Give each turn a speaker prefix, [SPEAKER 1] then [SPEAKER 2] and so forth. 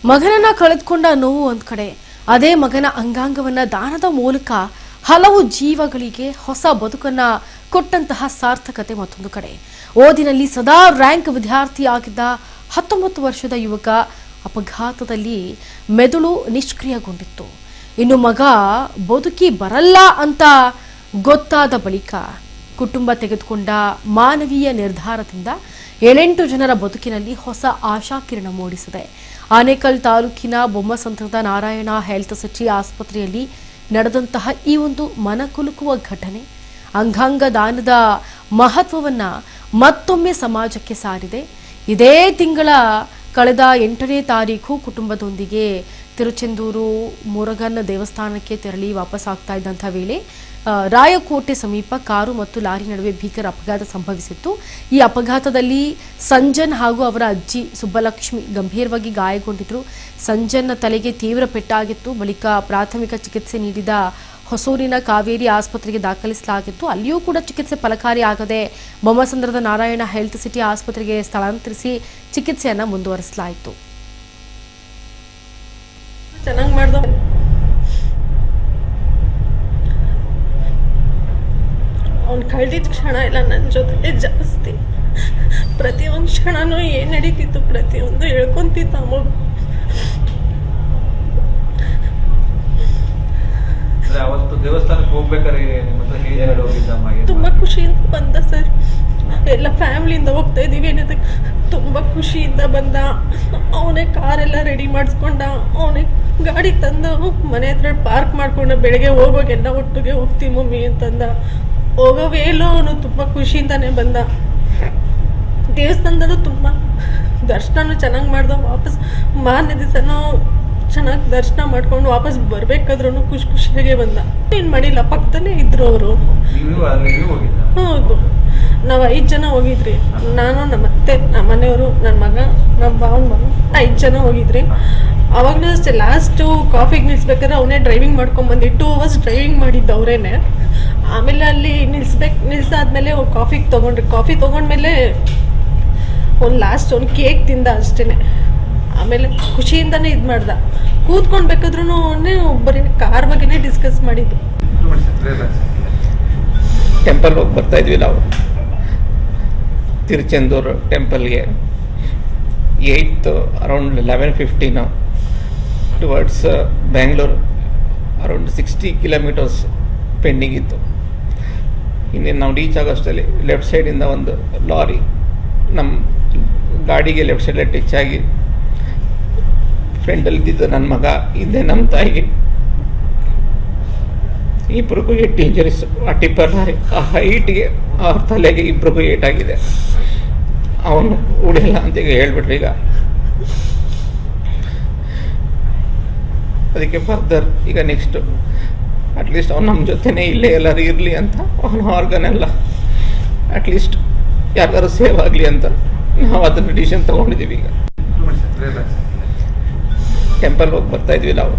[SPEAKER 1] ಮಗನನ್ನ ಕಳೆದುಕೊಂಡ ನೋವು ಒಂದ್ ಕಡೆ, ಅದೇ ಮಗನ ಅಂಗಾಂಗವನ್ನ ದಾನದ ಮೂಲಕ ಹಲವು ಜೀವಗಳಿಗೆ ಹೊಸ ಬದುಕನ್ನ ಕೊಟ್ಟಂತಹ ಸಾರ್ಥಕತೆ ಮತ್ತೊಂದು ಕಡೆ. ಓದಿನಲ್ಲಿ ಸದಾ ರ್ಯಾಂಕ್ ವಿದ್ಯಾರ್ಥಿಯಾಗಿದ್ದ 19 ವರ್ಷದ ಯುವಕ ಅಪಘಾತದಲ್ಲಿ ಮೆದುಳು ನಿಷ್ಕ್ರಿಯಗೊಂಡಿತ್ತು. ಇನ್ನು ಮಗ ಬದುಕಿ ಬರಲ್ಲ ಅಂತ ಗೊತ್ತಾದ ಬಳಿಕ ಕುಟುಂಬ ತೆಗೆದುಕೊಂಡ ಮಾನವೀಯ ನಿರ್ಧಾರದಿಂದ 7-8 ಜನರ ಬದುಕಿನಲ್ಲಿ ಹೊಸ ಆಶಾಕಿರಣ ಮೂಡಿಸಿದೆ. ಆನೇಕಲ್ ತಾಲೂಕಿನ ಬೊಮ್ಮಸಂದ್ರದ ನಾರಾಯಣ ಹೆಲ್ತ್ ಸಿಟಿ ಆಸ್ಪತ್ರೆಯಲ್ಲಿ ನಡೆದಂತಹ ಈ ಒಂದು ಮನಕುಲುಕುವ ಘಟನೆ ಅಂಗಾಂಗ ದಾನದ ಮಹತ್ವವನ್ನ ಮತ್ತೊಮ್ಮೆ ಸಮಾಜಕ್ಕೆ ಸಾರಿದೆ. ಇದೇ ತಿಂಗಳ ಕಳೆದ 8ನೇ ತಾರೀಕು ಕುಟುಂಬದೊಂದಿಗೆ ತಿರುಚೆಂದೂರು ಮುರುಗನ್ ದೇವಸ್ಥಾನಕ್ಕೆ ತೆರಳಿ ವಾಪಸ್ ಆಗ್ತಾ ಇದ್ದಂಥ ವೇಳೆ ರಾಯಕೋಟೆ ಸಮೀಪ ಕಾರು ಮತ್ತು ಲಾರಿ ನಡುವೆ ಭೀಕರ ಅಪಘಾತ ಸಂಭವಿಸಿತ್ತು. ಈ ಅಪಘಾತದಲ್ಲಿ ಸಂಜನ್ ಹಾಗೂ ಅವರ ಅಜ್ಜಿ ಸುಬ್ಬಲಕ್ಷ್ಮಿ ಗಂಭೀರವಾಗಿ ಗಾಯಗೊಂಡಿದ್ರು. ಸಂಜನ್ ತಲೆಗೆ ತೀವ್ರ ಪೆಟ್ಟಾಗಿತ್ತು. ಬಳಿಕ ಪ್ರಾಥಮಿಕ ಚಿಕಿತ್ಸೆ ನೀಡಿದ ಹೊಸೂರಿನ ಕಾವೇರಿ ಆಸ್ಪತ್ರೆಗೆ ದಾಖಲಿಸಲಾಗಿತ್ತು. ಅಲ್ಲಿಯೂ ಕೂಡ ಚಿಕಿತ್ಸೆ ಫಲಕಾರಿ ಆಗದೆ ಬೊಮ್ಮಸಂದ್ರದ ನಾರಾಯಣ ಹೆಲ್ತ್ ಸಿಟಿ ಆಸ್ಪತ್ರೆಗೆ ಸ್ಥಳಾಂತರಿಸಿ ಚಿಕಿತ್ಸೆಯನ್ನ ಮುಂದುವರಿಸಲಾಯಿತು.
[SPEAKER 2] ಚೆನ್ನಾಗಿ ಮಾಡ್ದ. ಅವ್ನು ಕಳೆದಿದ್ದ ಕ್ಷಣ ಎಲ್ಲ ನನ್ನ ಜೊತೆ ಜಾಸ್ತಿ. ಪ್ರತಿಯೊಂದು ಕ್ಷಣನೂ ಏನು ನಡೀತಿತ್ತು ಪ್ರತಿಯೊಂದು ಹೇಳ್ಕೊಂತಿತ್ತು ಆ ಮಗು.
[SPEAKER 3] ಅವತ್ತು ದೇವಸ್ಥಾನಕ್ಕೆ ಹೋಗ್ಬೇಕಾದ್ರೆ
[SPEAKER 2] ತುಂಬಾ ಖುಷಿಯಿಂದ ಬಂದ ಸರ್. ಎಲ್ಲ ಫ್ಯಾಮಿಲಿಯಿಂದ ಹೋಗ್ತಾ ಇದೀವಿ ಅನ್ನೋದಕ್ಕೆ ತುಂಬಾ ಖುಷಿಯಿಂದ ಬಂದ. ಅವನೇ ಕಾರೆಲ್ಲ ರೆಡಿ ಮಾಡಿಸ್ಕೊಂಡ, ಅವನೇ ಗಾಡಿ ತಂದು ಮನೆ ಹತ್ರ ಪಾರ್ಕ್ ಮಾಡ್ಕೊಂಡ. ಬೆಳಗ್ಗೆ ಹೋಗೋಗೆಲ್ಲ ಒಟ್ಟಿಗೆ ಹೋಗ್ತೀವಿ ಮಮ್ಮಿ ಅಂತಂದ. ಹೋಗೋ ವೇಲೂ ಅವನು ತುಂಬ ಖುಷಿಯಿಂದಾನೇ ಬಂದ. ದೇವಸ್ಥಾನದಲ್ಲೂ ತುಂಬ ದರ್ಶನನೂ ಚೆನ್ನಾಗಿ ಮಾಡ್ದ. ವಾಪಸ್ ಮಾರನೇ ದಿವಸನೂ ಚೆನ್ನಾಗಿ ದರ್ಶನ ಮಾಡ್ಕೊಂಡು ವಾಪಸ್ ಬರ್ಬೇಕಾದ್ರೂ ಖುಷಿಯಾಗೆ ಬಂದ. ಏನು ಮಾಡಿಲ್ಲ, ಪಕ್ಕದಲ್ಲೇ ಇದ್ರು ಅವರು. ಹೌದು, ನಾವು 5 ಜನ ಹೋಗಿದ್ರಿ. ನಾನು, ನಮ್ಮ ಅತ್ತೆ, ನಮ್ಮ ಮನೆಯವರು, ನನ್ನ ಮಗ, ನಮ್ಮ ಭಾವನ ಮಗ, 5 ಜನ ಹೋಗಿದ್ರಿ. ಅವಾಗಲೂ ಅಷ್ಟೇ, ಲಾಸ್ಟು ಕಾಫಿಗೆ ನಿಲ್ಸ್ಬೇಕಾದ್ರೆ ಅವನೇ ಡ್ರೈವಿಂಗ್ ಮಾಡ್ಕೊಂಡ್ಬಂದು 2 hours ಡ್ರೈವಿಂಗ್ ಮಾಡಿದ್ದು ಅವರೇನೆ. ಆಮೇಲೆ ಅಲ್ಲಿ ನಿಲ್ಸಾದ್ಮೇಲೆ ಕಾಫಿಗೆ ತೊಗೊಂಡ್ರಿ. ಕಾಫಿ ತೊಗೊಂಡ್ಮೇಲೆ ಲಾಸ್ಟ್ ಒಂದು ಕೇಕ್ ತಿಂದ ಅಷ್ಟೇ. ಆಮೇಲೆ ಖುಷಿಯಿಂದನೇ ಇದು ಮಾಡ್ದ. ಕೂತ್ಕೊಂಡ್ಬೇಕಾದ್ರೂ ಬರೀ ಕಾರ್ ಬಗ್ಗೆನೇ ಡಿಸ್ಕಸ್ ಮಾಡಿದ್ದು.
[SPEAKER 4] ಟೆಂಪಲ್ ಹೋಗಿ ಬರ್ತಾ ಇದ್ವಿ ನಾವು, ತಿರುಚೆಂದೂರು ಟೆಂಪಲ್ಗೆ. 8th around 11:15 towards Bangalore. Around 60 kilometres pending ಇತ್ತು. ಇನ್ನೇನು ನಾವು ರೀಚ್ ಆಗೋಷ್ಟರಲ್ಲಿ ಲೆಫ್ಟ್ ಸೈಡಿಂದ ಒಂದು ಲಾರಿ ನಮ್ಮ ಗಾಡಿಗೆ ಲೆಫ್ಟ್ ಸೈಡಲ್ಲಿ ಟಚ್ ಆಗಿ ಫ್ರೆಂಡಲ್ಲಿ ಇದ್ದಿದ್ದು ನನ್ನ ಮಗ, ಹಿಂದೆ ನಮ್ಮ ತಾಯಿಗೆ, ಇಬ್ಬರಿಗೂ ಏಟ್ ಇಂಜರೀಸ್. ಆ ಟಿಪ್ಪರ್ ಲಾರಿ ಆ ಹೈಟ್ಗೆ ಅವ್ರ ತಲೆಗೆ ಇಬ್ಬರಿಗೂ ಏಟಾಗಿದೆ. ಅವನು ಉಳಿಲ್ಲ ಅಂತ ಈಗ ಹೇಳ್ಬಿಟ್ರಿ. ಈಗ ಅದಕ್ಕೆ ಫರ್ದರ್ ಈಗ ನೆಕ್ಸ್ಟು ಅಟ್ಲೀಸ್ಟ್ ಅವ್ನು ನಮ್ಮ ಜೊತೆನೇ ಇಲ್ಲೇ ಎಲ್ಲರೂ ಇರಲಿ ಅಂತ, ಅವನ ಆರ್ಗನ್ ಎಲ್ಲ ಅಟ್ಲೀಸ್ಟ್ ಯಾರಿಗಾರು ಸೇವ್ ಆಗಲಿ ಅಂತ ನಾವು ಅದನ್ನು ಡಿಸಿಷನ್ ತೊಗೊಂಡಿದ್ದೀವಿ. ಈಗ ಟೆಂಪಲ್ ಹೋಗಿ ಬರ್ತಾ ಇದ್ವಿ ನಾವು.